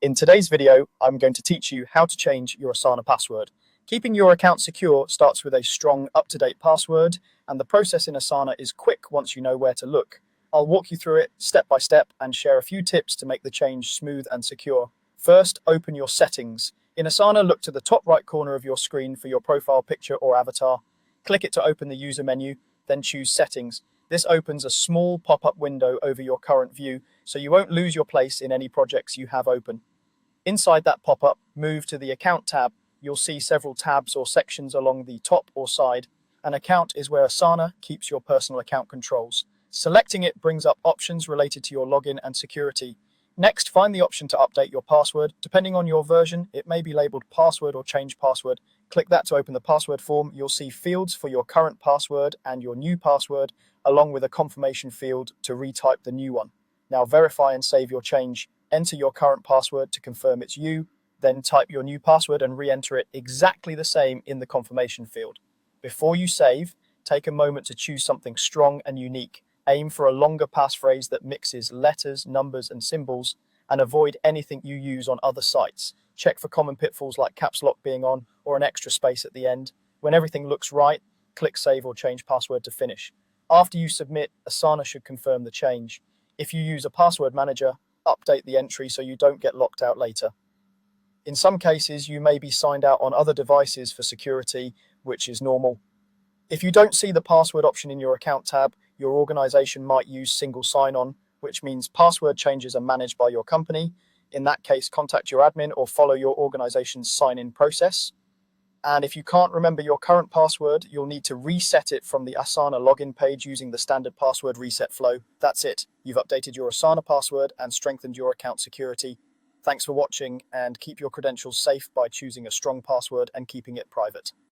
In today's video, I'm going to teach you how to change your Asana password. Keeping your account secure starts with a strong, up-to-date password, and the process in Asana is quick once you know where to look. I'll walk you through it step by step and share a few tips to make the change smooth and secure. First, open your settings. In Asana, look to the top right corner of your screen for your profile picture or avatar. Click it to open the user menu, then choose Settings. This opens a small pop-up window over your current view, so you won't lose your place in any projects you have open. Inside that pop-up, move to the Account tab. You'll see several tabs or sections along the top or side. An account is where Asana keeps your personal account controls. Selecting it brings up options related to your login and security. Next, find the option to update your password. Depending on your version, it may be labeled password or change password. Click that to open the password form. You'll see fields for your current password and your new password, along with a confirmation field to retype the new one. Now verify and save your change. Enter your current password to confirm it's you, then type your new password and re-enter it exactly the same in the confirmation field. Before you save, take a moment to choose something strong and unique. Aim for a longer passphrase that mixes letters, numbers, and symbols, and avoid anything you use on other sites. Check for common pitfalls like caps lock being on or an extra space at the end. When everything looks right, click Save or Change Password to finish. After you submit, Asana should confirm the change. If you use a password manager, update the entry so you don't get locked out later. In some cases, you may be signed out on other devices for security, which is normal. If you don't see the password option in your account tab, your organization might use single sign-on, which means password changes are managed by your company. In that case, contact your admin or follow your organization's sign-in process. And if you can't remember your current password, you'll need to reset it from the Asana login page using the standard password reset flow. That's it. You've updated your Asana password and strengthened your account security. Thanks for watching, and keep your credentials safe by choosing a strong password and keeping it private.